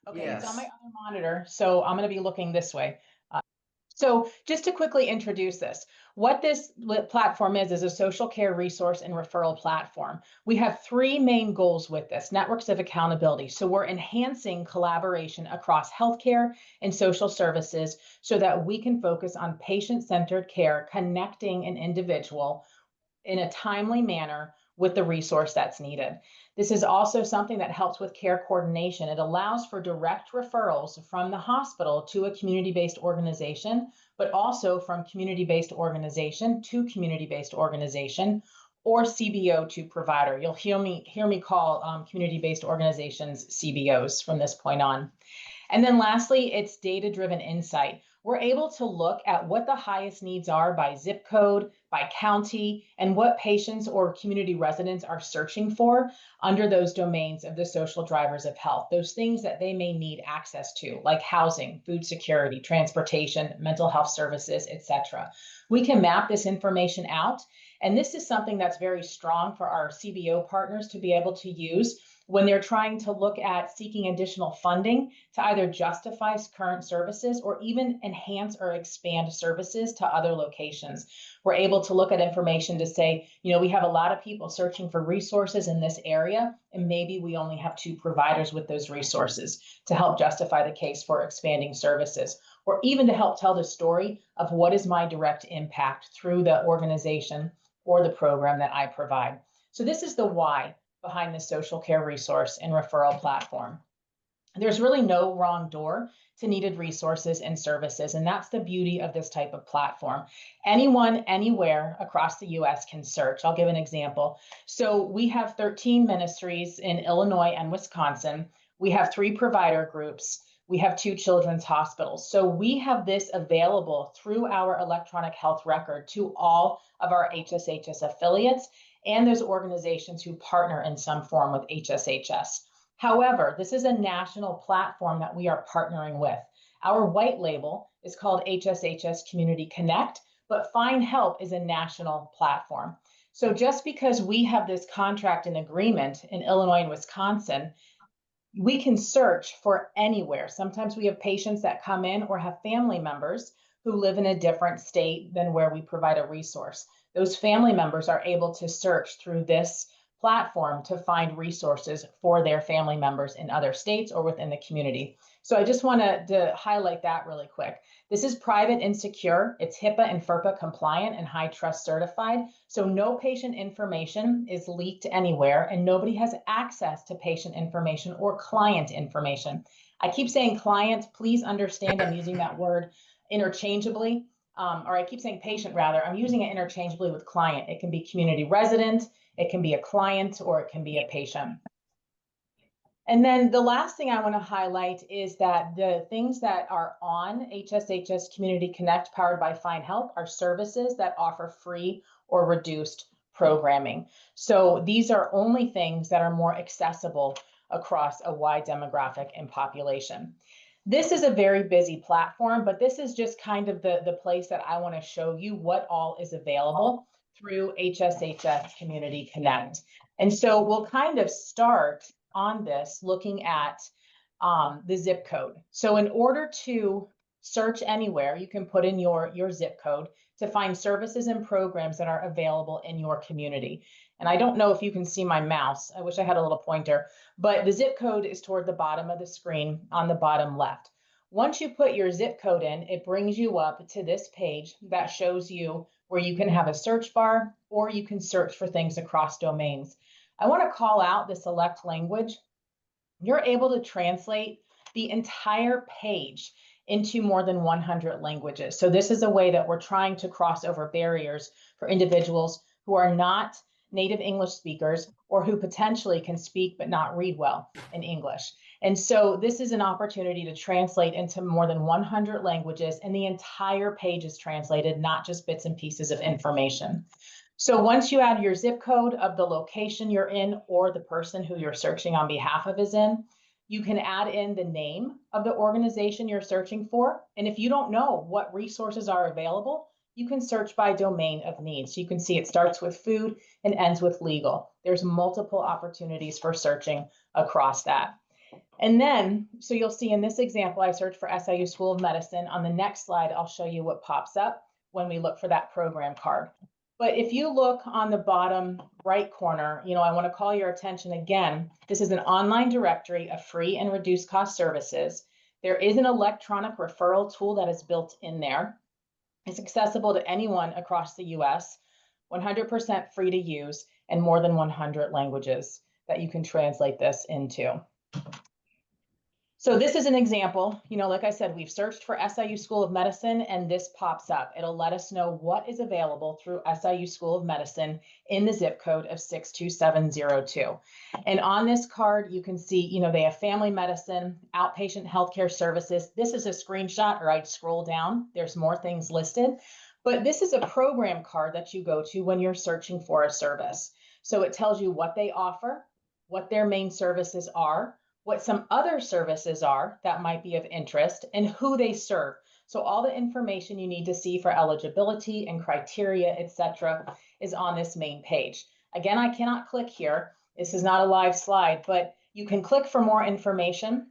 Okay, it's on my Yes. other monitor, so I'm going to be looking this way. So just to quickly introduce this, what this platform is a social care resource and referral platform. We have three main goals with this: networks of accountability. So we're enhancing collaboration across healthcare and social services so that we can focus on patient-centered care, connecting an individual in a timely manner with the resource that's needed. This is also something that helps with care coordination. It allows for direct referrals from the hospital to a community-based organization, but also from community-based organization to community-based organization, or CBO to provider. You'll hear me call community-based organizations CBOs from this point on. And then lastly, it's data-driven insight. We're able to look at what the highest needs are by zip code, by county, and what patients or community residents are searching for under those domains of the social drivers of health, those things that they may need access to, like housing, food security, transportation, mental health services, etc. We can map this information out, and this is something that's very strong for our CBO partners to be able to use when they're trying to look at seeking additional funding to either justify current services or even enhance or expand services to other locations. We're able to look at information to say, we have a lot of people searching for resources in this area, and maybe we only have two providers with those resources to help justify the case for expanding services, or even to help tell the story of what is my direct impact through the organization or the program that I provide. So this is the why behind the social care resource and referral platform. There's really no wrong door to needed resources and services, and that's the beauty of this type of platform. Anyone, anywhere across the US can search. I'll give an example. So we have 13 ministries in Illinois and Wisconsin. We have 3 provider groups. We have 2 children's hospitals. So we have this available through our electronic health record to all of our HSHS affiliates and those organizations who partner in some form with HSHS. However, this is a national platform that we are partnering with. Our white label is called HSHS Community Connect, but Find Help is a national platform. So just because we have this contract and agreement in Illinois and Wisconsin, we can search for anywhere. Sometimes we have patients that come in or have family members who live in a different state than where we provide a resource. Those family members are able to search through this platform to find resources for their family members in other states or within the community. So I just wanted to highlight that really quick. This is private and secure. It's HIPAA and FERPA compliant and HITRUST certified. So no patient information is leaked anywhere, and nobody has access to patient information or client information. I keep saying client, please understand I'm using that word interchangeably. Or I keep saying patient rather, I'm using it interchangeably with client. It can be community resident, it can be a client, or it can be a patient. And then the last thing I want to highlight is that the things that are on HSHS Community Connect powered by Find Help are services that offer free or reduced programming. So these are only things that are more accessible across a wide demographic and population. This is a very busy platform, but this is just kind of the place that I want to show you what all is available through HSHS Community Connect. And so we'll kind of start on this looking at the zip code. So in order to search anywhere, you can put in your zip code to find services and programs that are available in your community. And I don't know if you can see my mouse. I wish I had a little pointer, but the zip code is toward the bottom of the screen on the bottom left. Once you put your zip code in, it brings you up to this page that shows you where you can have a search bar or you can search for things across domains. I want to call out the select language. You're able to translate the entire page into more than 100 languages. So this is a way that we're trying to cross over barriers for individuals who are not native English speakers or who potentially can speak but not read well in English. And so this is an opportunity to translate into more than 100 languages, and the entire page is translated, not just bits and pieces of information. So once you add your zip code of the location you're in or the person who you're searching on behalf of is in, you can add in the name of the organization you're searching for. And if you don't know what resources are available, you can search by domain of need. So you can see it starts with food and ends with legal. There's multiple opportunities for searching across that. And then, so you'll see in this example, I searched for SIU School of Medicine. On the next slide, I'll show you what pops up when we look for that program card. But if you look on the bottom right corner, I want to call your attention again. This is an online directory of free and reduced cost services. There is an electronic referral tool that is built in there. It's accessible to anyone across the US, 100% free to use, and more than 100 languages that you can translate this into. So this is an example, like I said, we've searched for SIU School of Medicine and this pops up. It'll let us know what is available through SIU School of Medicine in the zip code of 62702. And on this card, you can see, they have family medicine, outpatient healthcare services. This is a screenshot, or I'd scroll down. There's more things listed, but this is a program card that you go to when you're searching for a service. So it tells you what they offer, what their main services are, what some other services are that might be of interest, and who they serve. So all the information you need to see for eligibility and criteria, etc., is on this main page. Again, I cannot click here. This is not a live slide, but you can click for more information,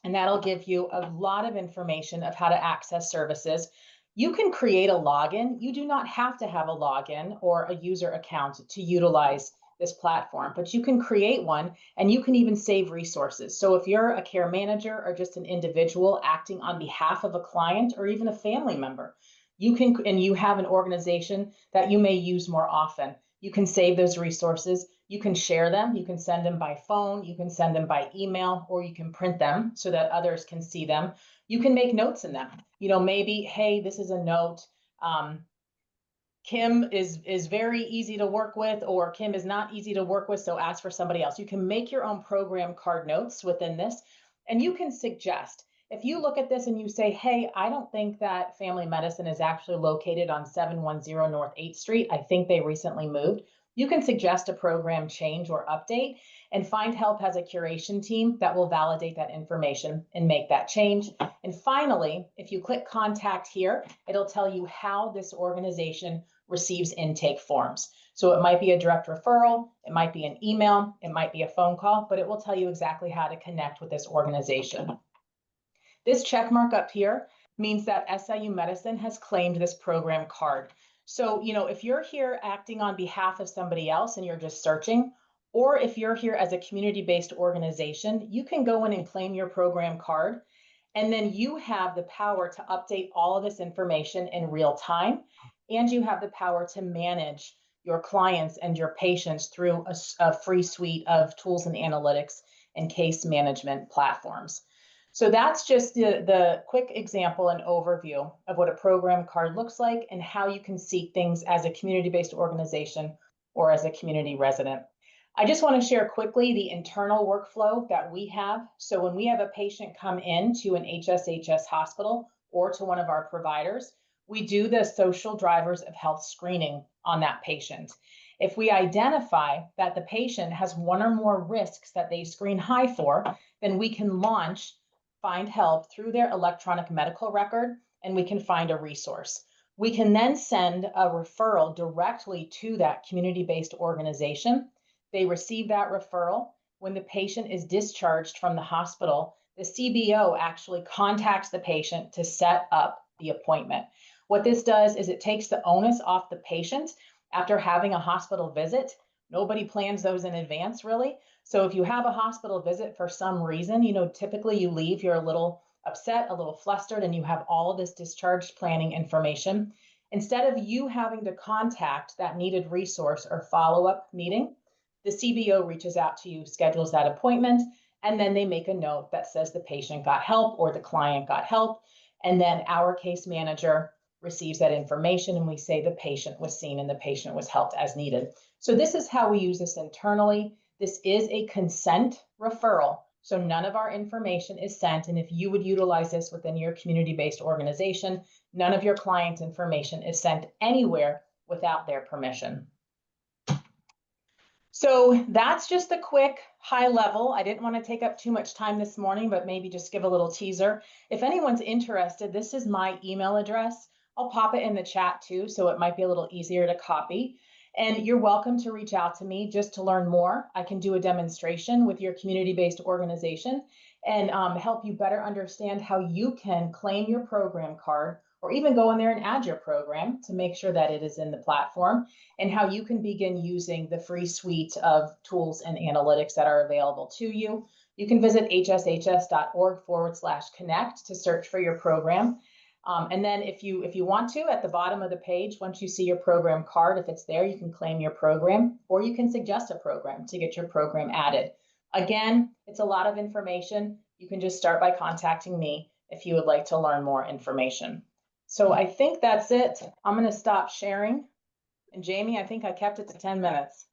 and that'll give you a lot of information of how to access services. You can create a login. You do not have to have a login or a user account to utilize this platform, but you can create one and you can even save resources. So if you're a care manager or just an individual acting on behalf of a client or even a family member, and you have an organization that you may use more often, you can save those resources. You can share them. You can send them by phone. You can send them by email, or you can print them so that others can see them. You can make notes in them. Maybe, hey, this is a note. Kim is very easy to work with, or Kim is not easy to work with, so ask for somebody else. You can make your own program card notes within this, and you can suggest. If you look at this and you say, hey, I don't think that family medicine is actually located on 710 North 8th Street. I think they recently moved. You can suggest a program change or update, and Find Help has a curation team that will validate that information and make that change. And finally, if you click contact here, it'll tell you how this organization receives intake forms. So it might be a direct referral, it might be an email, it might be a phone call, but it will tell you exactly how to connect with this organization. This check mark up here means that SIU Medicine has claimed this program card. So, if you're here acting on behalf of somebody else and you're just searching, or if you're here as a community-based organization, you can go in and claim your program card. And then you have the power to update all of this information in real time. And you have the power to manage your clients and your patients through a free suite of tools and analytics and case management platforms. So that's just the quick example and overview of what a program card looks like and how you can seek things as a community-based organization or as a community resident. I just want to share quickly the internal workflow that we have. So when we have a patient come in to an HSHS hospital or to one of our providers, we do the social drivers of health screening on that patient. If we identify that the patient has one or more risks that they screen high for, then we can launch Find Help through their electronic medical record, and we can find a resource. We can then send a referral directly to that community-based organization. They receive that referral. When the patient is discharged from the hospital, the CBO actually contacts the patient to set up the appointment. What this does is it takes the onus off the patient after having a hospital visit. Nobody plans those in advance, really. So if you have a hospital visit for some reason, typically you leave, you're a little upset, a little flustered, and you have all of this discharge planning information. Instead of you having to contact that needed resource or follow-up meeting, the CBO reaches out to you, schedules that appointment, and then they make a note that says the patient got help or the client got help. And then our case manager receives that information and we say the patient was seen and the patient was helped as needed. So this is how we use this internally. This is a consent referral. So none of our information is sent. And if you would utilize this within your community-based organization, none of your client information is sent anywhere without their permission. So that's just a quick high level. I didn't want to take up too much time this morning, but maybe just give a little teaser. If anyone's interested, this is my email address. I'll pop it in the chat too, so it might be a little easier to copy. And you're welcome to reach out to me just to learn more. I can do a demonstration with your community-based organization and help you better understand how you can claim your program card, or even go in there and add your program to make sure that it is in the platform, and how you can begin using the free suite of tools and analytics that are available to you. You can visit hshs.org/connect to search for your program. And then if you want to, at the bottom of the page, once you see your program card, if it's there, you can claim your program, or you can suggest a program to get your program added. Again, it's a lot of information. You can just start by contacting me if you would like to learn more information. So I think that's it. I'm going to stop sharing. And Jamie, I think I kept it to 10 minutes.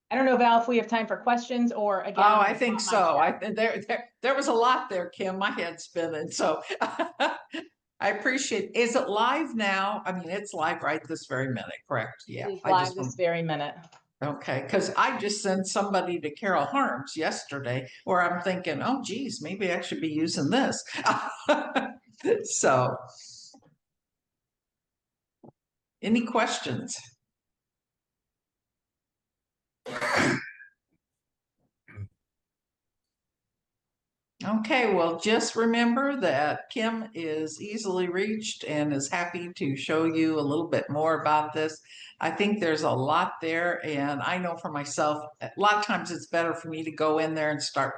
I don't know, Val, if we have time for questions, or again. Oh, I think so. There was a lot there, Kim. My head's spinning. So I appreciate. Is it live now? I mean, it's live right this very minute, correct? Yeah. It is live this very minute. Okay, because I just sent somebody to Carol Harms yesterday where I'm thinking, oh, geez, maybe I should be using this. So, any questions? Okay, well, just remember that Kim is easily reached and is happy to show you a little bit more about this. I think there's a lot there, and I know for myself, a lot of times it's better for me to go in there and start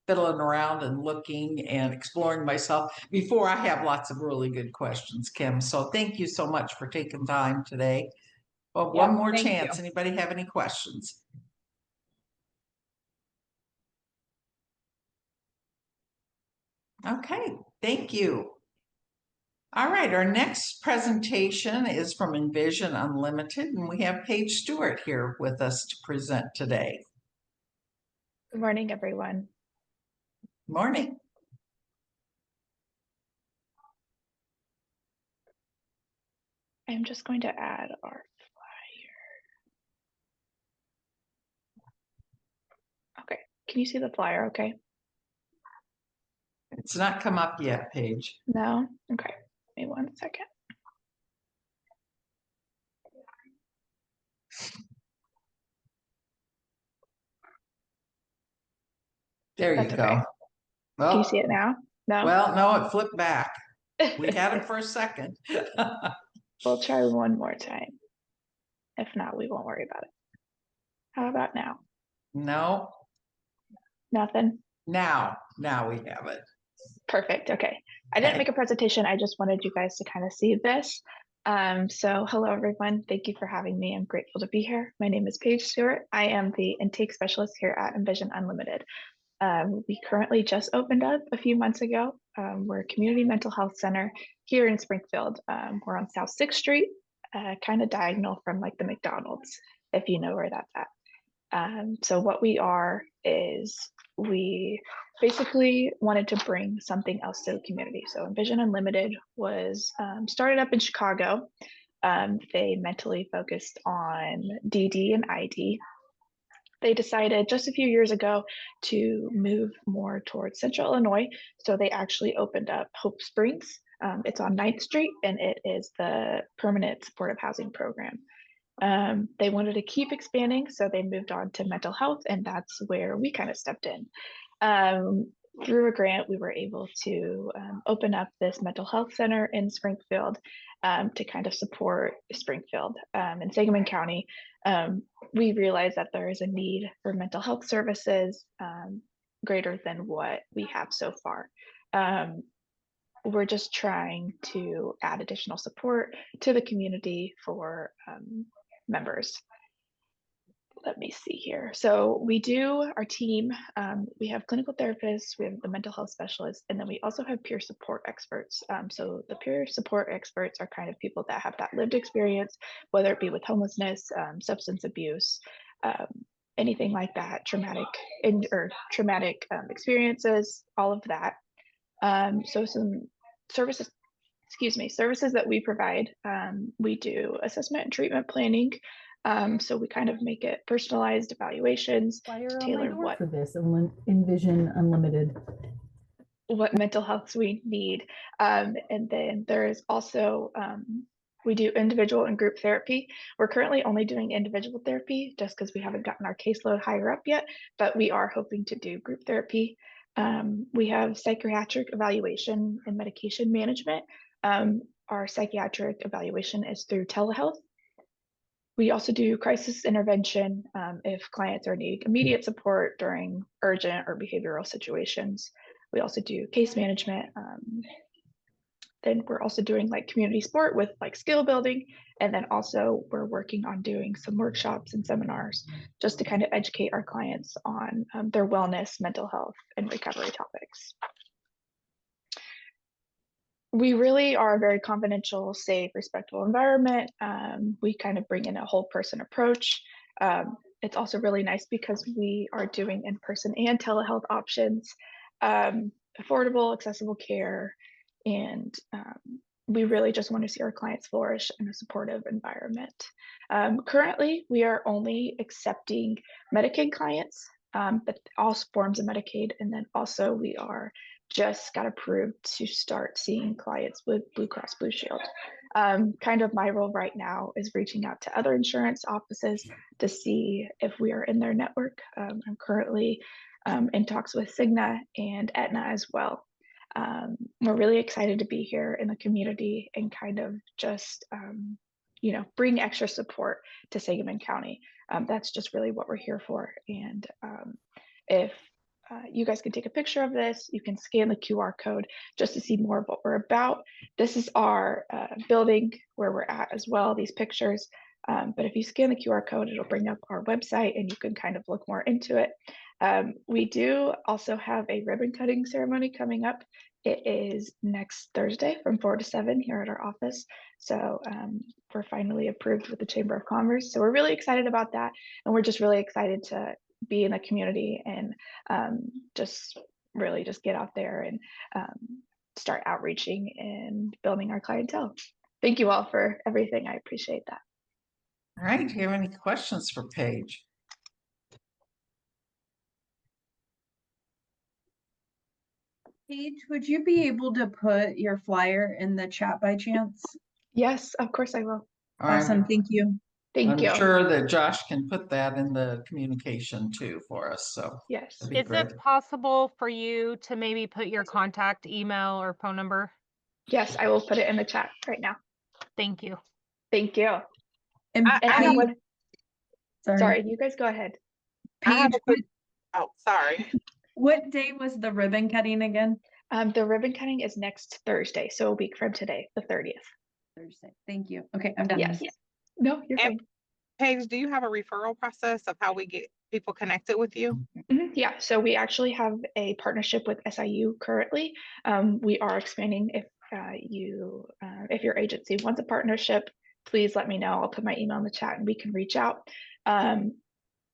fiddling around and looking and exploring myself before I have lots of really good questions, Kim. So thank you so much for taking time today. Well, one more chance. Anybody have any questions? Okay, thank you. All right, our next presentation is from Envision Unlimited, and we have Paige Stewart here with us to present today. Good morning, everyone. Morning. I'm just going to add our flyer. Okay, can you see the flyer okay? It's not come up yet, Paige. No? Okay, give me 1 second. There you go. Okay. Well, can you see it now? No? Well, no, it flipped back. We had it for a second. We'll try one more time. If not, we won't worry about it. How about now? No. Nothing? Now we have it. Perfect. Okay. I didn't make a presentation. I just wanted you guys to kind of see this. So hello, everyone. Thank you for having me. I'm grateful to be here. My name is Paige Stewart. I am the intake specialist here at Envision Unlimited. We currently just opened up a few months ago. We're a community mental health center here in Springfield. We're on South 6th Street, kind of diagonal from like the McDonald's, if you know where that's at. So what we are is we basically wanted to bring something else to the community. So Envision Unlimited was started up in Chicago. They mentally focused on DD and ID. They decided just a few years ago to move more towards Central Illinois. So they actually opened up Hope Springs. It's on 9th Street, and it is the permanent supportive housing program. They wanted to keep expanding, so they moved on to mental health, and that's where we kind of stepped in. Through a grant, we were able to open up this mental health center in Springfield to kind of support Springfield. In Sangamon County, we realized that there is a need for mental health services greater than what we have so far. We're just trying to add additional support to the community for members. Let me see here. So we do our team. We have clinical therapists, we have the mental health specialists, and then we also have peer support experts. So the peer support experts are kind of people that have that lived experience, whether it be with homelessness, substance abuse, anything like that, traumatic experiences, all of that. So some services that we provide. We do assessment and treatment planning. So we kind of make it personalized evaluations, tailored what for this Envision Unlimited. what mental health we need. And then there's also, we do individual and group therapy. We're currently only doing individual therapy just because we haven't gotten our caseload higher up yet, but we are hoping to do group therapy. We have psychiatric evaluation and medication management. Our psychiatric evaluation is through telehealth. We also do crisis intervention if clients are needing immediate support during urgent or behavioral situations. We also do case management. Then we're also doing like community sport with like skill building. And then also we're working on doing some workshops and seminars just to kind of educate our clients on their wellness, mental health, and recovery topics. We really are a very confidential, safe, respectful environment. We kind of bring in a whole person approach. It's also really nice because we are doing in-person and telehealth options, affordable, accessible care, and we really just want to see our clients flourish in a supportive environment. Currently, we are only accepting Medicaid clients, but all forms of Medicaid, and then also we are just got approved to start seeing clients with Blue Cross Blue Shield. Kind of my role right now is reaching out to other insurance offices to see if we are in their network. I'm currently in talks with Cigna and Aetna as well. We're really excited to be here in the community and kind of just, you know, bring extra support to Sangamon County. That's just really what we're here for. And if you guys can take a picture of this, you can scan the QR code just to see more of what we're about. This is our building where we're at as well, these pictures. But if you scan the QR code, it'll bring up our website and you can kind of look more into it. We do also have a ribbon cutting ceremony coming up. It is next Thursday from 4 to 7 here at our office. So we're finally approved with the Chamber of Commerce. So we're really excited about that. And we're just really excited to be in the community and just really just get out there and start outreaching and building our clientele. Thank you all for everything. I appreciate that. All right, do you have any questions for Paige? Paige, would you be able to put your flyer in the chat by chance? Yes, of course I will. Awesome, thank you. Thank you. I'm sure that Josh can put that in the communication too for us, so. Yes. Is it possible for you to maybe put your contact email or phone number? Yes, I will put it in the chat right now. Thank you. Thank you. And sorry, you guys go ahead. Paige, Oh, sorry. what day was the ribbon cutting again? The ribbon cutting is next Thursday, so a week from today, the 30th. Thursday. Thank you. Okay, I'm done. Yes. No, you're fine. Paige, do you have a referral process of how we get people connected with you? Yeah, so we actually have a partnership with SIU currently. We are expanding. If your agency wants a partnership, please let me know. I'll put my email in the chat and we can reach out.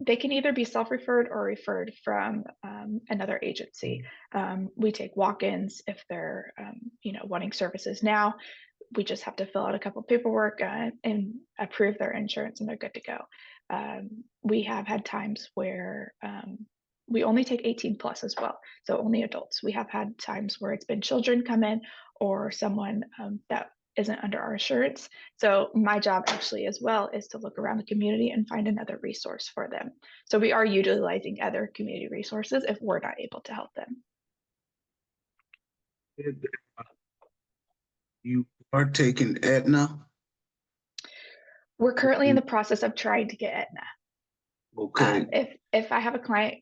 They can either be self-referred or referred from another agency. We take walk-ins if they're wanting services now. We just have to fill out a couple of paperwork and approve their insurance and they're good to go. We have had times where we only take 18 plus as well, so only adults. We have had times where it's been children come in or someone that isn't under our insurance. So my job actually as well is to look around the community and find another resource for them. So we are utilizing other community resources if we're not able to help them. You are taking Aetna? We're currently in the process of trying to get Aetna. Okay. If I have a client,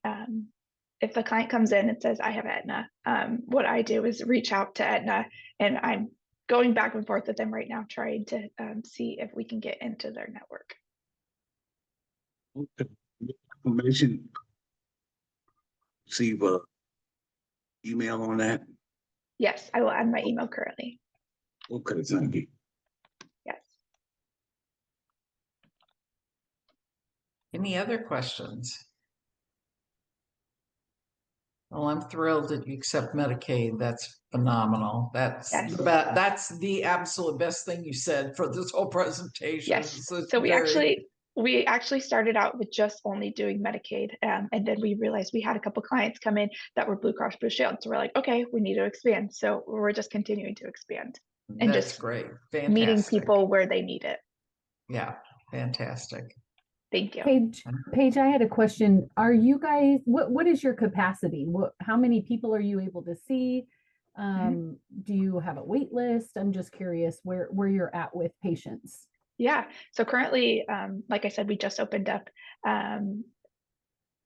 if the client comes in and says, I have Aetna, what I do is reach out to Aetna, and I'm going back and forth with them right now, trying to see if we can get into their network. Okay. Information. Receive a email on that. Yes, I will add my email currently. Okay, thank you. Yes. Any other questions? Well, I'm thrilled that you accept Medicaid. That's phenomenal. That's the absolute best thing you said for this whole presentation. Yes. So we actually we actually started out with just only doing Medicaid. And then we realized we had a couple clients come in that were Blue Cross Blue Shield. So we're like, okay, we need to expand. So we're just continuing to expand and That's just great. meeting Fantastic. people where they need it. Yeah, fantastic. Thank you. Paige, I had a question. Are you guys, what is your capacity? How many people are you able to see? Do you have a wait list? I'm just curious where you're at with patients. Yeah. So currently, like I said, we just opened up.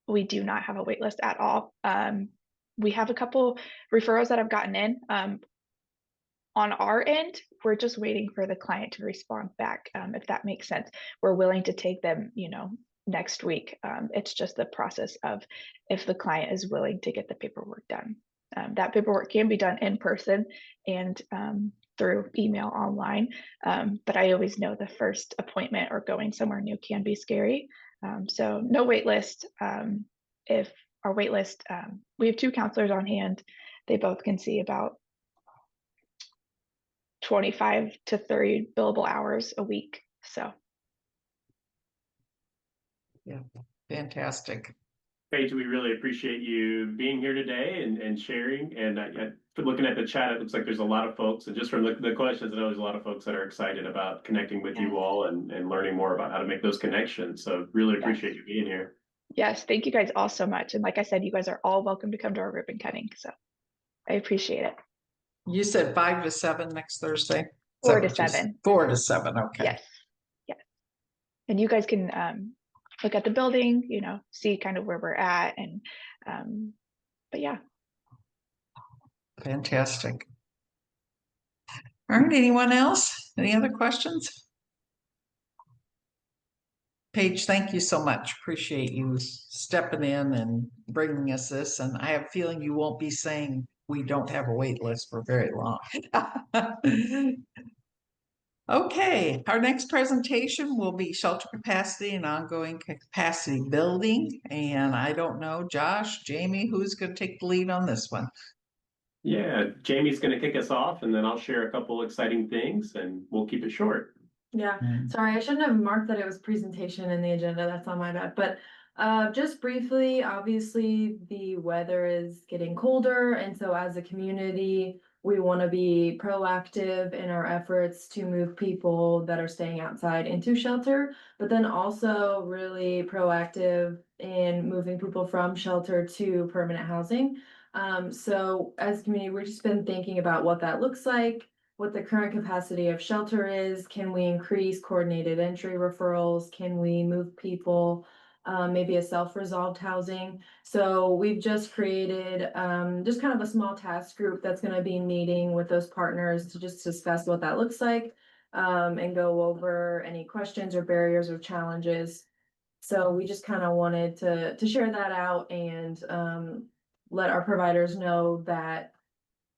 We do not have a wait list at all. We have a couple referrals that have gotten in. On our end, we're just waiting for the client to respond back, if that makes sense. We're willing to take them, next week. It's just the process of if the client is willing to get the paperwork done. That paperwork can be done in person and through email online. But I always know the first appointment or going somewhere new can be scary. So no wait list. If our wait list, we have 2 counselors on hand. They both can see about 25 to 30 billable hours a week. So. Yeah, fantastic. Paige, we really appreciate you being here today and sharing. And looking at the chat, it looks like there's a lot of folks, and just from the questions, I know there's a lot of folks that are excited about connecting with you all and learning more about how to make those connections. So really appreciate you being here. Yes, thank you guys all so much. And like I said, you guys are all welcome to come to our ribbon cutting. So I appreciate it. You said 5 to 7 next Thursday? 4 to 7. 4 to 7, okay. Yes. Yes. And you guys can look at the building, see kind of where we're at. And but yeah. Fantastic. All right, anyone else? Any other questions? Paige, thank you so much. Appreciate you stepping in and bringing us this. And I have a feeling you won't be saying we don't have a wait list for very long. Okay, our next presentation will be shelter capacity and ongoing capacity building. And I don't know, Josh, Jamie, who's going to take the lead on this one? Yeah, Jamie's going to kick us off, and then I'll share a couple exciting things, and we'll keep it short. Yeah, sorry, I shouldn't have marked that it was presentation in the agenda. That's on my bad. But just briefly, obviously the weather is getting colder, and so as a community, we want to be proactive in our efforts to move people that are staying outside into shelter, but then also really proactive in moving people from shelter to permanent housing. So as a community, we've just been thinking about what that looks like, what the current capacity of shelter is. Can we increase coordinated entry referrals? Can we move people, maybe a self-resolved housing? So we've just created just kind of a small task group that's going to be meeting with those partners to just discuss what that looks like and go over any questions or barriers or challenges. So we just kind of wanted to share that out and let our providers know that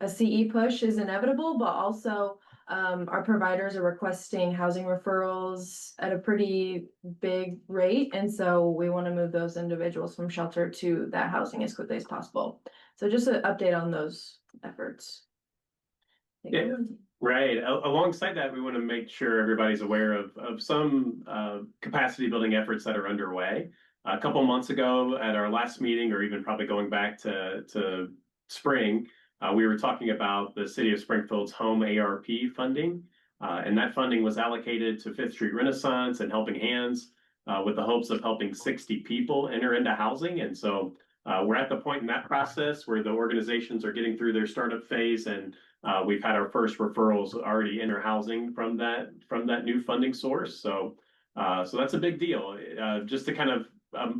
a CE push is inevitable, but also our providers are requesting housing referrals at a pretty big rate. And so we want to move those individuals from shelter to that housing as quickly as possible. So just an update on those efforts. Yeah, right. Alongside that, we want to make sure everybody's aware of some capacity building efforts that are underway. A couple months ago at our last meeting, or even probably going back to spring, we were talking about the City of Springfield's home ARP funding, and that funding was allocated to Fifth Street Renaissance and Helping Hands with the hopes of helping 60 people enter into housing. And so we're at the point in that process where the organizations are getting through their startup phase, and we've had our first referrals already enter housing from that new funding source. So that's a big deal. Just to kind of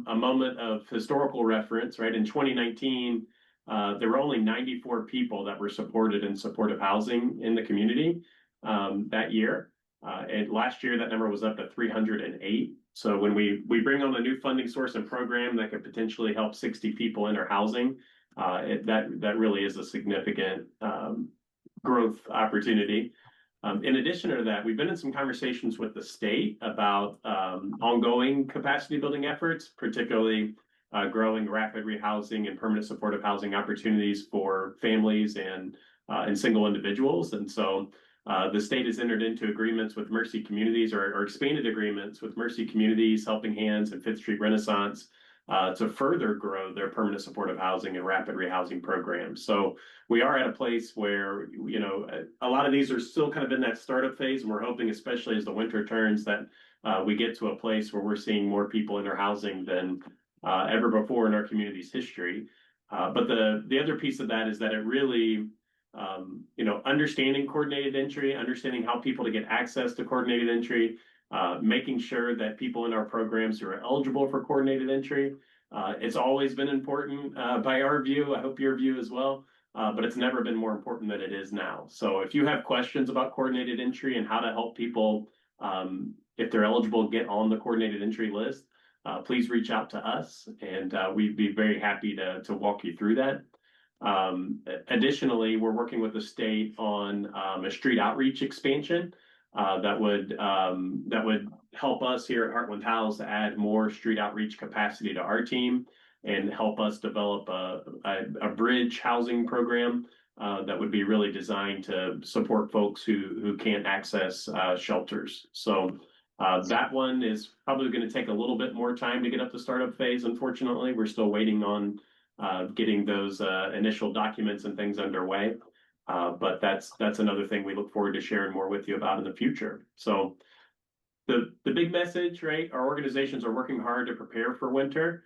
a moment of historical reference, right? In 2019, there were only 94 people that were supported in supportive housing in the community that year. And last year, that number was up to 308. So when we bring on a new funding source and program that could potentially help 60 people enter housing, that really is a significant growth opportunity. In addition to that, we've been in some conversations with the state about ongoing capacity building efforts, particularly growing rapid rehousing and permanent supportive housing opportunities for families and single individuals. And so The state has entered into agreements with Mercy Communities or expanded agreements with Mercy Communities, Helping Hands, and Fifth Street Renaissance to further grow their permanent supportive housing and rapid rehousing programs. So we are at a place where, you know, a lot of these are still kind of in that startup phase, and we're hoping, especially as the winter turns, that we get to a place where we're seeing more people in their housing than ever before in our community's history. But the other piece of that is that it really, you know, understanding coordinated entry, understanding how people to get access to coordinated entry, making sure that people in our programs who are eligible for coordinated entry. It's always been important by our view. I hope your view as well. But it's never been more important than it is now. So if you have questions about coordinated entry and how to help people, if they're eligible, get on the coordinated entry list, please reach out to us, and we'd be very happy to walk you through that. Additionally, we're working with the state on a street outreach expansion that would help us here at Heartland House to add more street outreach capacity to our team and help us develop a bridge housing program that would be really designed to support folks who can't access shelters. So that one is probably going to take a little bit more time to get up the startup phase. Unfortunately, we're still waiting on getting those initial documents and things underway. But that's another thing we look forward to sharing more with you about in the future. So the big message, right? Our organizations are working hard to prepare for winter.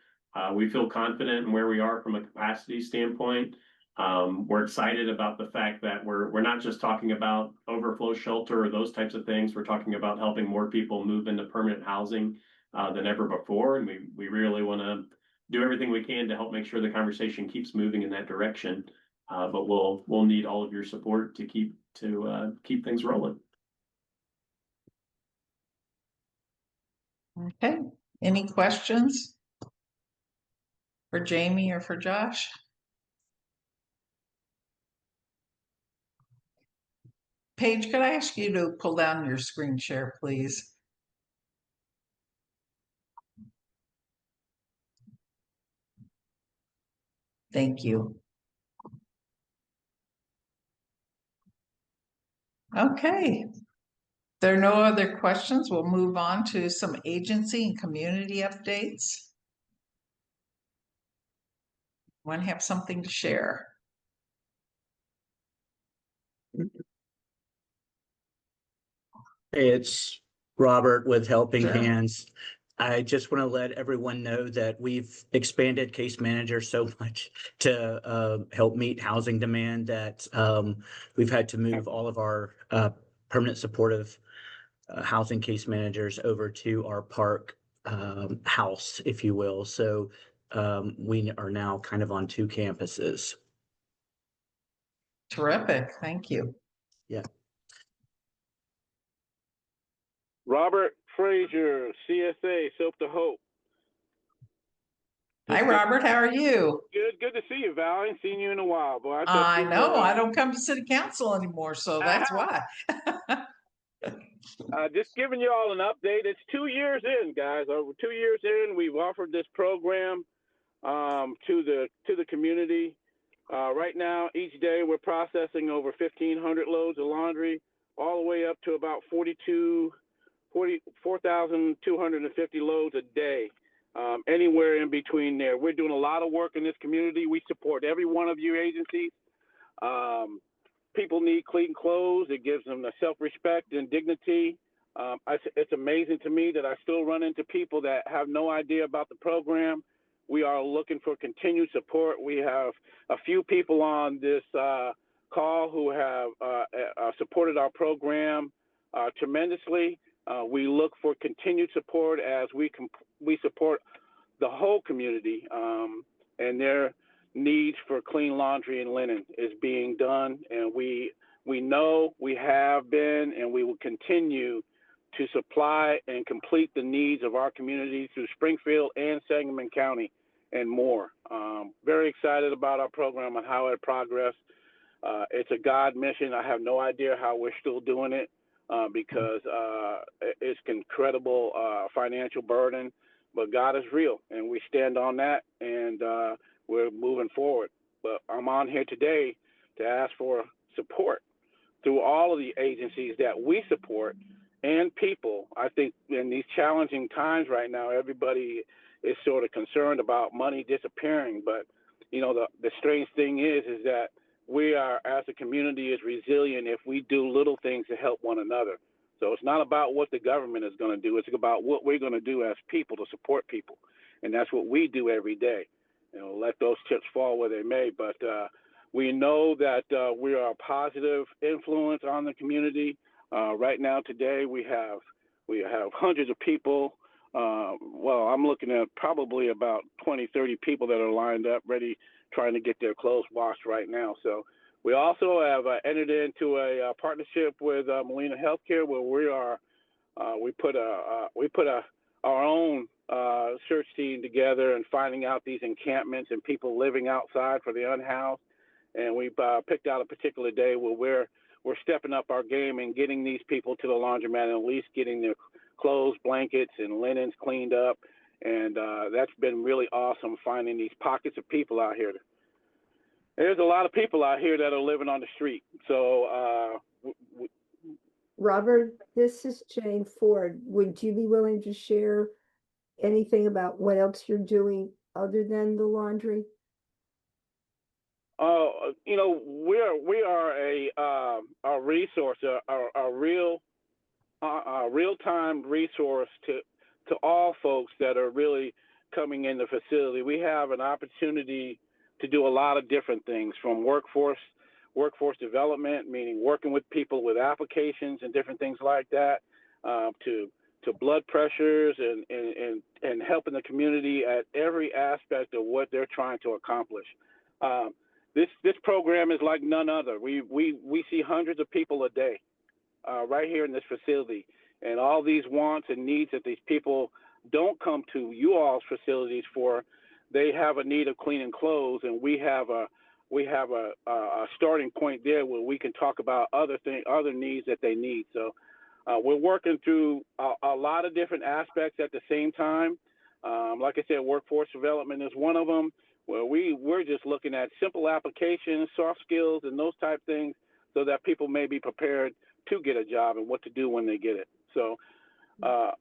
We feel confident in where we are from a capacity standpoint. We're excited about the fact that we're not just talking about overflow shelter or those types of things. We're talking about helping more people move into permanent housing than ever before. And we really want to do everything we can to help make sure the conversation keeps moving in that direction. But we'll need all of your support to keep things rolling. Okay. Any questions for Jamie or for Josh? Paige, could I ask you to pull down your screen share, please? Thank you. Okay. If there are no other questions, we'll move on to some agency and community updates. Want to have something to share? It's Robert with Helping Sure. Hands. I just want to let everyone know that we've expanded case manager so much to help meet housing demand that we've had to move all of our permanent supportive housing case managers over to our park house, if you will. So we are now kind of on 2 campuses. Terrific. Thank you. Yeah. Robert Frazier, CSA, Soap to Hope. Hi, Robert. How are you? Good to see you, Val. I ain't seen you in a while, boy. I know. I don't come to city council anymore, so that's why. Just giving you all an update. It's 2 years in, guys. Over 2 years in, we've offered this program to the community. Right now, each day we're processing over 1,500 loads of laundry, all the way up to about 4,250 loads a day, anywhere in between there. We're doing a lot of work in this community. We support every one of your agencies. People need clean clothes. It gives them the self-respect and dignity. It's amazing to me that I still run into people that have no idea about the program. We are looking for continued support. We have a few people on this call who have supported our program tremendously. We look for continued support as we support the whole community, and their needs for clean laundry and linen is being done. And we know we have been and we will continue to supply and complete the needs of our community through Springfield and Sangamon County and more. Very excited about our program and how it progressed. It's a God mission. I have no idea how we're still doing it. Because it's incredible financial burden, but God is real, and we stand on that, and we're moving forward. But I'm on here today to ask for support through all of the agencies that we support and people. I think in these challenging times right now, everybody is sort of concerned about money disappearing. But, you know, the strange thing is that we are, as a community, is resilient if we do little things to help one another. So it's not about what the government is going to do. It's about what we're going to do as people to support people. And that's what we do every day. You know, let those chips fall where they may. But we know that we are a positive influence on the community. Right now, today, we have hundreds of people. Well, I'm looking at probably about 20, 30 people that are lined up, ready, trying to get their clothes washed right now. So we also have entered into a partnership with Molina Healthcare, where we put our own search team together and finding out these encampments and people living outside for the unhoused. And we picked out a particular day where we're stepping up our game and getting these people to the laundromat and at least getting their clothes, blankets, and linens cleaned up. And that's been really awesome, finding these pockets of people out here. There's a lot of people out here that are living on the street. So, Robert, this is Jane Ford. Would you be willing to share anything about what else you're doing other than the laundry? You know, we are a resource, a real-time resource to all folks that are really coming in the facility. We have an opportunity to do a lot of different things, from workforce development, meaning working with people with applications and different things like that, to blood pressures and helping the community at every aspect of what they're trying to accomplish. This program is like none other. We see hundreds of people a day right here in this facility, and all these wants and needs that these people don't come to you all's facilities for. They have a need of cleaning clothes, and we have a starting point there where we can talk about other needs that they need. So we're working through a lot of different aspects at the same time. Like I said, workforce development is one of them, where we're just looking at simple applications, soft skills, and those type things, so that people may be prepared to get a job and what to do when they get it. So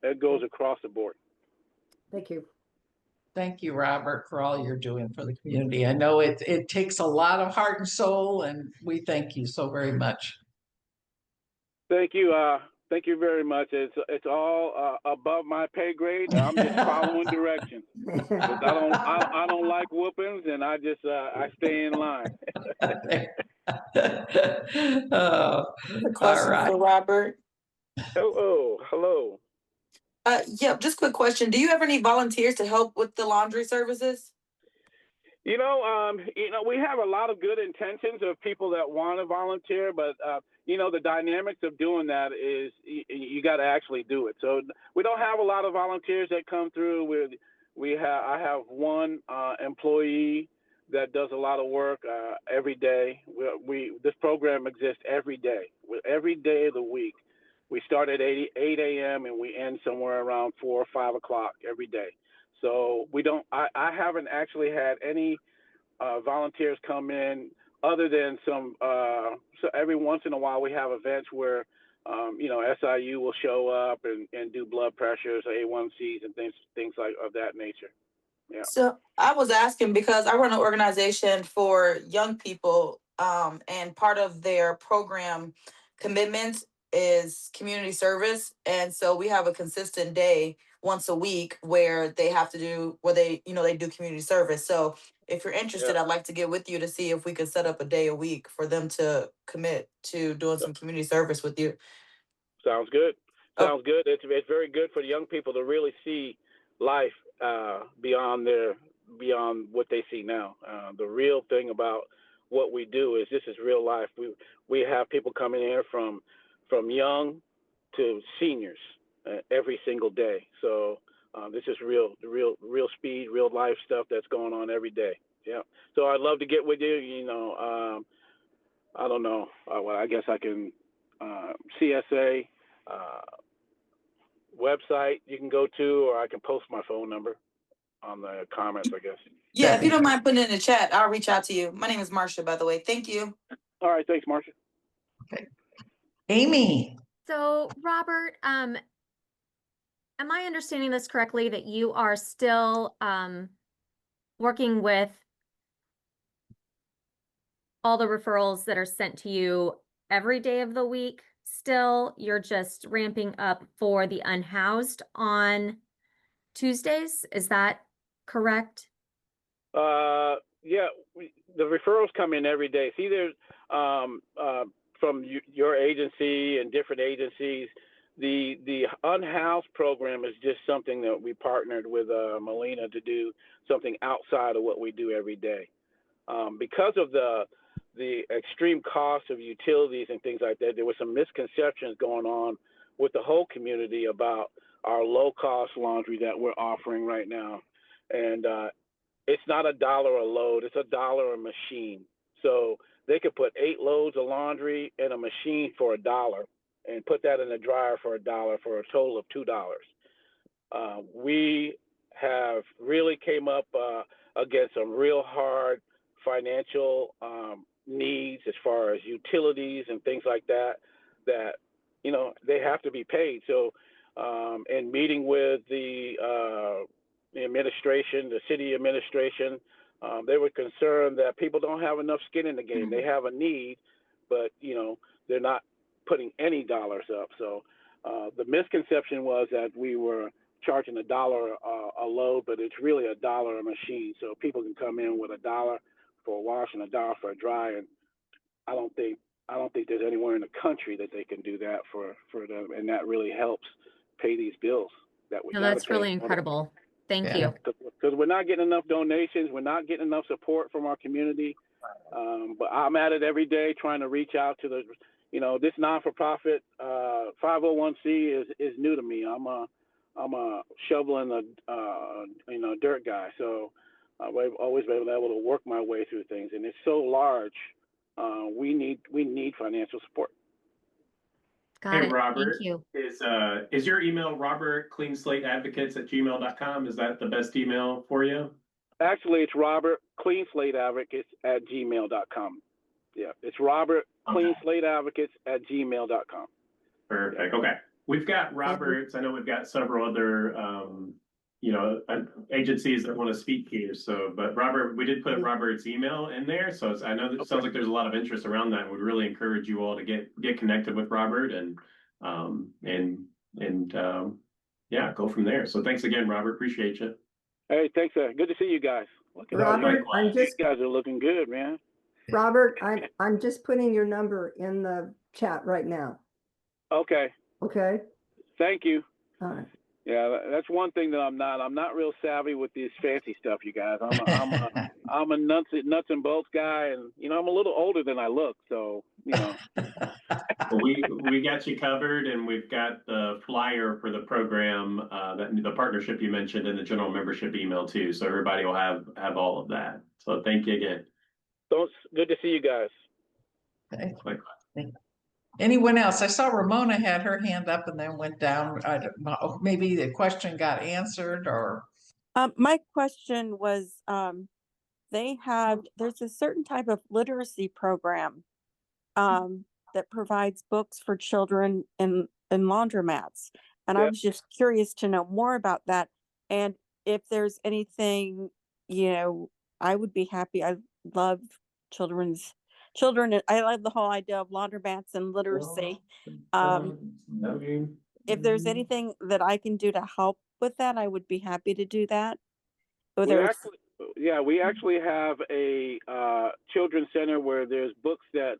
it goes across the board. Thank you. Thank you, Robert, for all you're doing for the community. I know it takes a lot of heart and soul, and we thank you so very much. Thank you. Thank you very much. It's all above my pay grade. I'm just following directions. I don't like whoopings, and I just I stay in line. Oh, a question for Robert. Hello. Yeah, just quick question. Do you ever need volunteers to help with the laundry services? You know, we have a lot of good intentions of people that want to volunteer, but you know, the dynamics of doing that is you got to actually do it. So we don't have a lot of volunteers that come through. I have one employee that does a lot of work every day. This program exists every day of the week. We start at 8 a.m. and we end somewhere around 4 or 5 o'clock every day. So I haven't actually had any volunteers come in, other than some, so every once in a while we have events where, you know, SIU will show up and do blood pressures, A1Cs, and things like of that nature. Yeah. So I was asking because I run an organization for young people, and part of their program commitments is community service. And so we have a consistent day once a week where they do community service. So if you're interested, I'd like to get with you to see if we could set up a day a week for them to commit to doing some community service with you. Sounds good. Sounds good. It's very good for the young people to really see life beyond what they see now. The real thing about what we do is this is real life. We have people coming here from young to seniors every single day. So this is real speed, real life stuff that's going on every day. Yeah. So I'd love to get with you. You know, I don't know. Well, I guess I can CSA website you can go to, or I can post my phone number on the comments, I guess. Yeah, if you don't mind putting it in the chat, I'll reach out to you. My name is Marsha, by the way. Thank you. All right, thanks, Marsha. Okay. Amy. So Robert, am I understanding this correctly that you are still working with all the referrals that are sent to you every day of the week? Still, you're just ramping up for the unhoused on Tuesdays. Is that correct? Yeah, the referrals come in every day. It's either from your agency and different agencies. The unhoused program is just something that we partnered with Melina to do something outside of what we do every day. Because of the extreme cost of utilities and things like that, there were some misconceptions going on with the whole community about our low-cost laundry that we're offering right now. And it's not $1 a load, it's $1 a machine. So they could put 8 loads of laundry in a machine for $1 and put that in the dryer for $1 for a total of $2. We have really came up against some real hard financial needs as far as utilities and things like that, you know, they have to be paid. So in meeting with the administration, the city administration, they were concerned that people don't have enough skin in the game. They have a need, but, you know, they're not putting any dollars up. So the misconception was that we were charging $1 a load, but it's really $1 a machine. So people can come in with $1 for a wash and $1 for a dry. And I don't think there's anywhere in the country that they can do that for them. And that really helps pay these bills that we. No, that's really incredible. Thank you. Because we're not getting enough donations. We're not getting enough support from our community. But I'm at it every day trying to reach out to the, you know, this non-for-profit 501c is new to me. I'm a shoveling you know, dirt guy. So I've always been able to work my way through things, and it's so large. We need financial support. Got Hey, it. Robert, Thank you. is your email robertcleanslateadvocates@gmail.com? Is that the best email for you? Actually, it's robertcleanslateadvocates@gmail.com. Yeah, it's robertcleanslateadvocates@gmail.com. Perfect. Okay. We've got Robert's. I know we've got several other, you know, agencies that want to speak here. So, but Robert, we did put Robert's email in there. So I know that it sounds like there's a lot of interest around that. We'd really encourage you all to get connected with Robert and yeah, go from there. So thanks again, Robert. Appreciate you. Hey, thanks. Good to see you guys. Robert, you guys are looking good, man. Robert, I'm just putting your number in the chat right now. Okay. Okay. Thank you. All right. Yeah, that's one thing that I'm not real savvy with this fancy stuff, you guys. I'm a nuts and bolts guy, and you know, I'm a little older than I look, so you know. Well, we got you covered, and we've got the flyer for the program, the partnership you mentioned in the general membership email too. So everybody will have all of that. So thank you again. Good to see you guys. Okay. Anyone else? I saw Ramona had her hand up and then went down. I don't know. Maybe the question got answered or. My question was, there's a certain type of literacy program that provides books for children in laundromats. And I was just curious to know more about that. And if there's anything, you know, I would be happy. I love children. I love the whole idea of laundromats and literacy. If there's anything that I can do to help with that, I would be happy to do that. We actually have a children's center where there's books that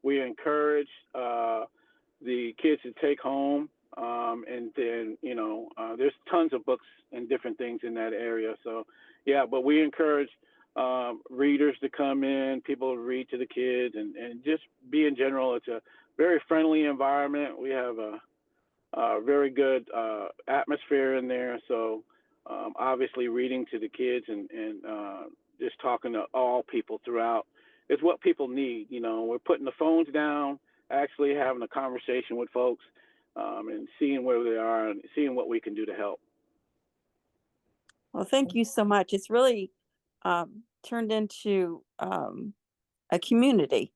we encourage the kids to take home. And then, you know, there's tons of books and different things in that area. So, yeah, but we encourage readers to come in, people to read to the kids, and just be in general. It's a very friendly environment. We have a very good atmosphere in there. So obviously reading to the kids and just talking to all people throughout is what people need. You know, we're putting the phones down, actually having a conversation with folks and seeing where they are and seeing what we can do to help. Well, thank you so much. It's really turned into a community.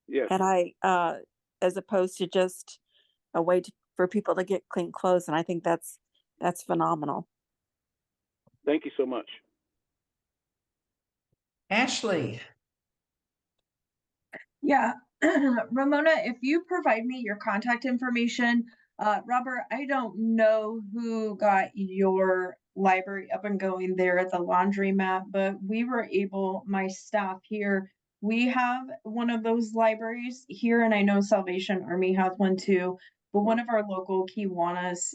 Yes. And as opposed to just a way for people to get clean clothes. And I think that's phenomenal. Thank you so much. Ashley. Yeah, Ramona, if you provide me your contact information, Robert, I don't know who got your library up and going there at the laundromat, but we were able, my staff here, we have one of those libraries here, and I know Salvation Army has one too, but one of our local Kiwanis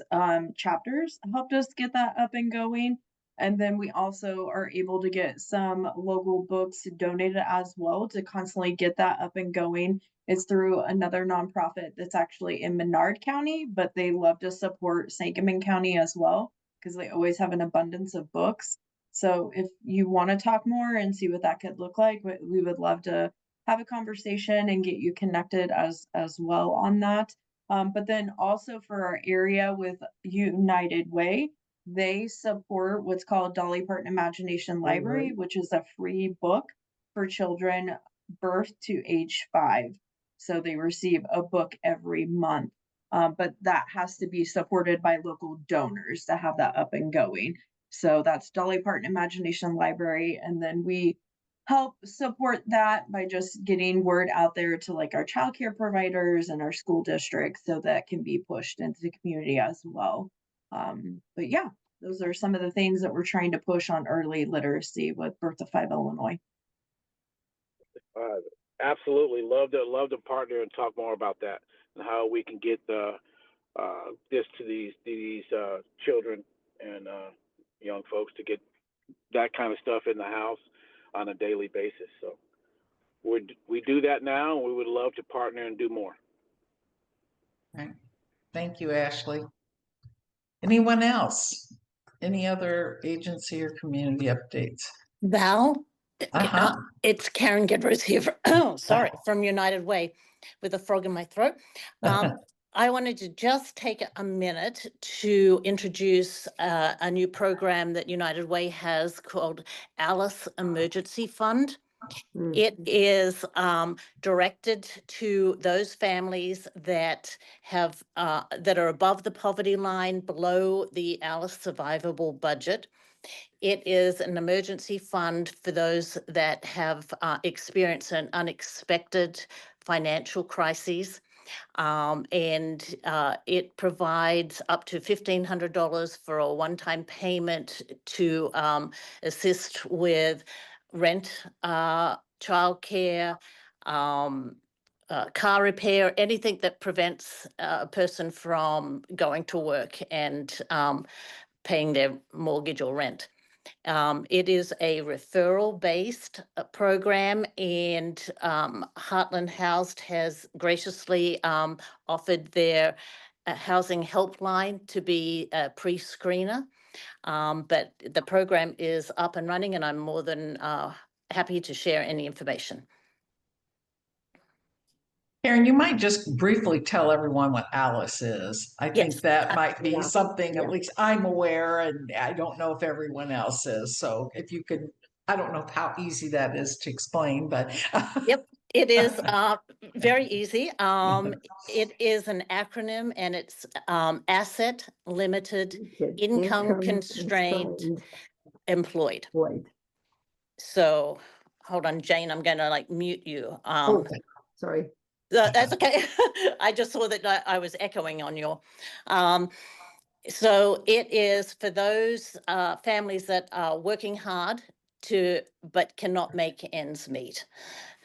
chapters helped us get that up and going. And then we also are able to get some local books donated as well to constantly get that up and going. It's through another nonprofit that's actually in Menard County, but they love to support Sangamon County as well because they always have an abundance of books. So if you want to talk more and see what that could look like, we would love to have a conversation and get you connected as well on that. But then also for our area with United Way, they support what's called Dolly Parton Imagination Library, which is a free book for children birth to age 5. So they receive a book every month. But that has to be supported by local donors to have that up and going. So that's Dolly Parton Imagination Library. And then we help support that by just getting word out there to like our childcare providers and our school districts so that can be pushed into the community as well. But yeah, those are some of the things that we're trying to push on early literacy with Birth to 5 Illinois. Absolutely, love to partner and talk more about that and how we can get this to these children and young folks to get that kind of stuff in the house on a daily basis. So we do that now, and we would love to partner and do more. Right. Thank you, Ashley. Anyone else? Any other agency or community updates? Val, it's Karen Gidrus here. From United Way with a frog in my throat. I wanted to just take a minute to introduce a new program that United Way has called Alice Emergency Fund. It is directed to those families that have that are above the poverty line, below the Alice survivable budget. It is an emergency fund for those that have experienced an unexpected financial crisis. And it provides up to $1,500 for a one-time payment to assist with rent, childcare, car repair, anything that prevents a person from going to work and paying their mortgage or rent. It is a referral-based program, and Heartland Housed has graciously offered their housing helpline to be a pre-screener. But the program is up and running, and I'm more than happy to share any information. Karen, you might just briefly tell everyone what Alice is. I think that might be something at least I'm aware, and I don't know if everyone else is. So if you could, I don't know how easy that is to explain, but. Yep, it is very easy. It is an acronym, and it's Asset Limited Income Constrained Employed. So hold on, Jane, I'm going to like mute you. Sorry. That's okay. I just saw that I was echoing on you. So it is for those families that are working hard but cannot make ends meet.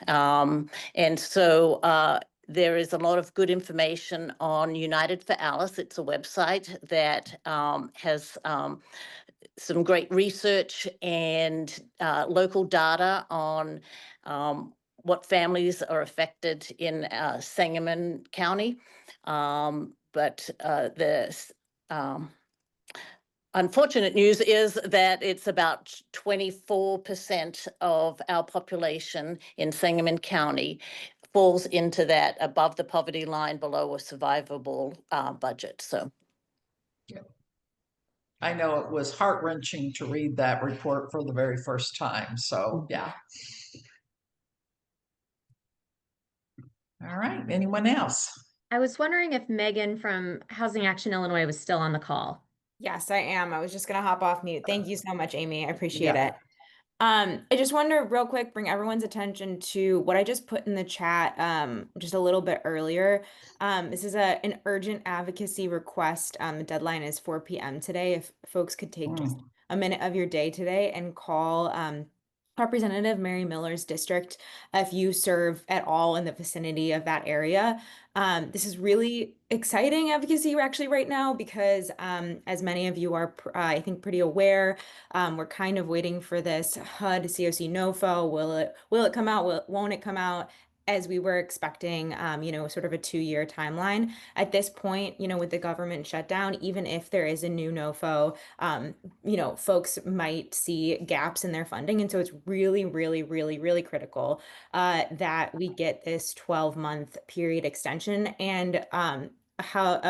And so there is a lot of good information on United for Alice. It's a website that has some great research and local data on what families are affected in Sangamon County. But the unfortunate news is that it's about 24% of our population in Sangamon County falls into that above the poverty line, below a survivable budget. So. I know it was heart-wrenching to read that report for the very first time. So, yeah. All right, anyone else? I was wondering if Megan from Housing Action Illinois was still on the call. Yes, I am. I was just gonna hop off mute. Thank you so much, Amy. I appreciate Yeah. it. I just wanted to real quick bring everyone's attention to what I just put in the chat just a little bit earlier. This is an urgent advocacy request. The deadline is 4 p.m. today. If folks could take just a minute of your day today and call Representative Mary Miller's district if you serve at all in the vicinity of that area. This is really exciting advocacy actually right now because as many of you are, I think, pretty aware, we're kind of waiting for this HUD COC NOFO. Will it come out? Won't it come out? As we were expecting, sort of a 2-year timeline. At this point, with the government shutdown, even if there is a new NOFO, folks might see gaps in their funding. And so it's really, really, really, really critical that we get this 12-month period extension. And how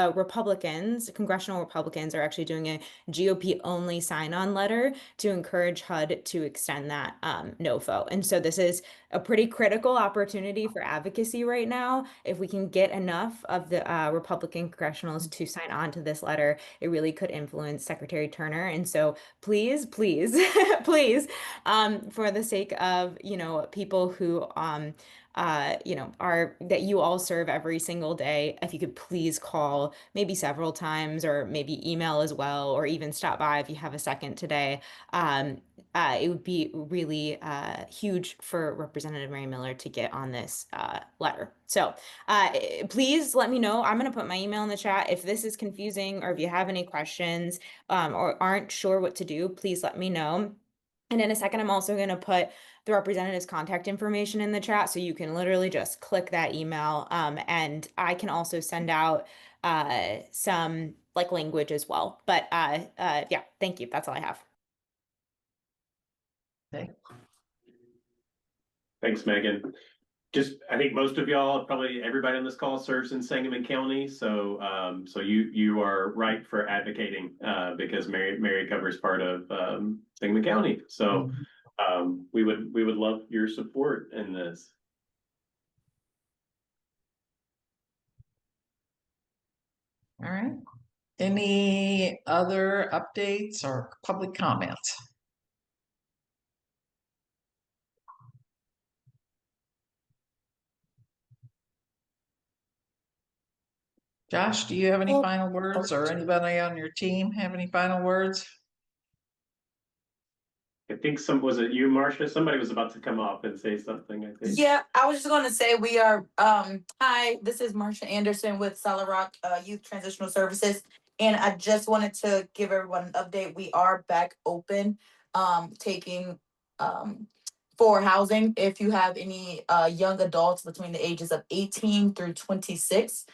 congressional Republicans are actually doing a GOP only sign-on letter to encourage HUD to extend that NOFO. And so this is a pretty critical opportunity for advocacy right now. If we can get enough of the Republican congressionals to sign on to this letter, it really could influence Secretary Turner. And so please, please, please, for the sake of, people who that you all serve every single day, if you could please call maybe several times or maybe email as well, or even stop by if you have a second today. It would be really huge for Representative Mary Miller to get on this letter. So please let me know. I'm going to put my email in the chat. If this is confusing or if you have any questions or aren't sure what to do, please let me know. And in a second, I'm also going to put the representative's contact information in the chat, so you can literally just click that email. And I can also send out some language as well. But yeah, thank you. That's all I have. Okay. Thanks, Megan. I think most of y'all, probably everybody on this call serves in Sangamon County. So so you are right for advocating because Mary covers part of Sangamon County. So we would love your support in this. All right. Any other updates or public comments? Josh, do you have any final words, or anybody on your team have any final words? I think was it you, Marcia? Somebody was about to come up and say something, I think. Yeah, I was just going to say we are, hi, this is Marcia Anderson with Solid Rock Youth Transitional Services. And I just wanted to give everyone an update. We are back open, taking for housing. If you have any young adults between the ages of 18 through 26,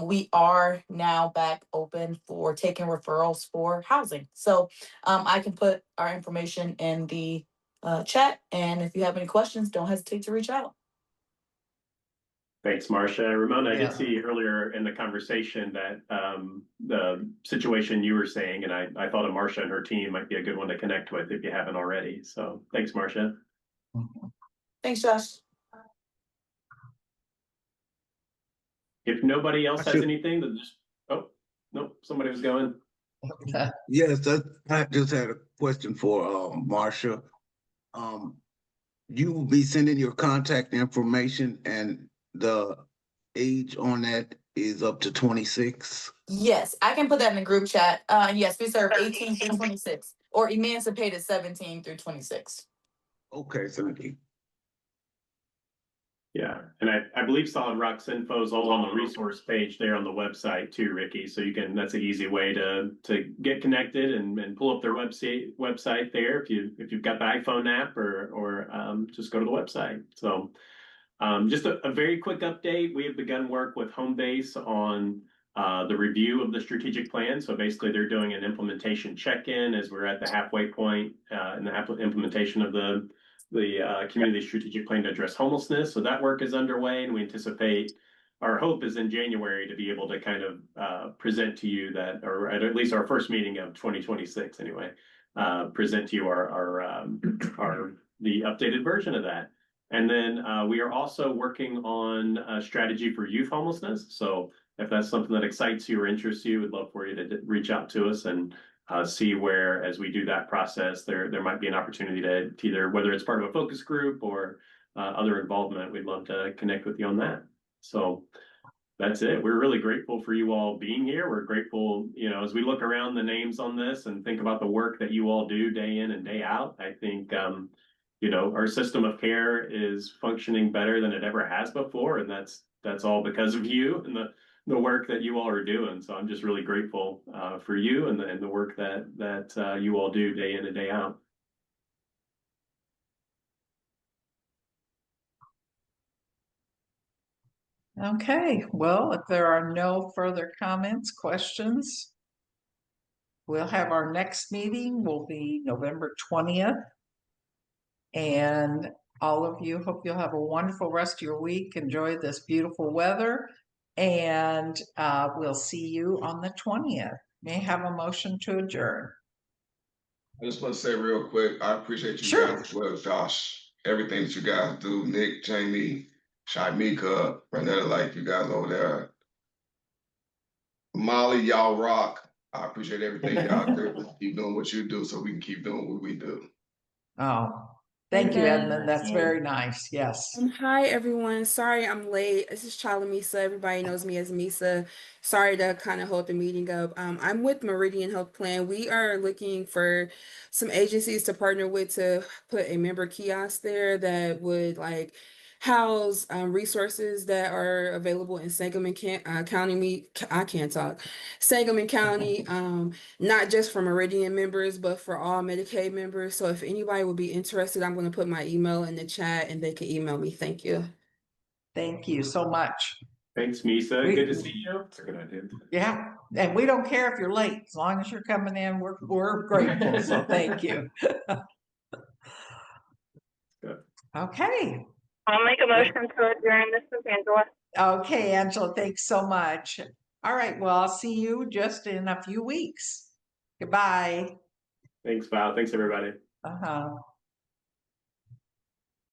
we are now back open for taking referrals for housing. So I can put our information in the chat. And if you have any questions, don't hesitate to reach out. Thanks, Marcia. Ramona, I did see earlier in the conversation that the situation you were saying, and I thought of Marcia and her team might be a good one to connect with if you haven't already. So thanks, Marcia. Thanks, Josh. If nobody else has anything, then just, oh, no, somebody was going. Yes, I just had a question for Marcia. You will be sending your contact information, and the age on that is up to 26. Yes, I can put that in the group chat. Yes, we serve 18 through 26, or emancipated 17 through 26. Okay, thank you. Yeah, and I believe Solid Rock's info is all on the resource page there on the website too, Ricky. So you can, that's an easy way to get connected and pull up their website there if you've got the iPhone app or just go to the website. So just a very quick update. We have begun work with Homebase on the review of the strategic plan. So basically they're doing an implementation check-in as we're at the halfway point in the implementation of the community strategic plan to address homelessness. So that work is underway, and we anticipate, our hope is in January to be able to kind of present to you that, or at least our first meeting of 2026 anyway, present to you the updated version of that. And then we are also working on a strategy for youth homelessness. So if that's something that excites you or interests you, we'd love for you to reach out to us and see where, as we do that process, there might be an opportunity to either, whether it's part of a focus group or other involvement, we'd love to connect with you on that. So that's it. We're really grateful for you all being here. We're grateful, as we look around the names on this and think about the work that you all do day in and day out. I think, our system of care is functioning better than it ever has before. And that's all because of you and the work that you all are doing. So I'm just really grateful for you and the work that you all do day in and day out. Okay, well, if there are no further comments, questions, we'll have our next meeting will be November 20th. And all of you, hope you'll have a wonderful rest of your week. Enjoy this beautiful weather. And we'll see you on the 20th. May I have a motion to adjourn? I just want to say real quick, I appreciate you guys as well, Josh. Everything that you guys do, Nick, Jamie, Shamika, Renetta, like you guys over there. Molly, y'all rock. I appreciate everything y'all do. Keep doing what you do so we can keep doing what we do. Oh, thank you, Edmund. That's very nice. Yes. Hi everyone. Sorry I'm late. This is Chala Misa. Everybody knows me as Misa. Sorry to kind of hold the meeting up. I'm with Meridian Health Plan. We are looking for some agencies to partner with to put a member kiosk there that would house resources that are available in Sangamon County. I can't talk. Sangamon County, not just for Meridian members, but for all Medicaid members. So if anybody would be interested, I'm going to put my email in the chat and they can email me. Thank you. Thank you so much. Thanks, Misa. Good to see you. That's a good idea. Yeah, and we don't care if you're late. As long as you're coming in, we're grateful. So thank you. Good. Okay. I'll make a motion to adjourn. This is Angela. Okay, Angela, thanks so much. All right, well, I'll see you just in a few weeks. Goodbye. Thanks, Val. Thanks, everybody. Uh-huh.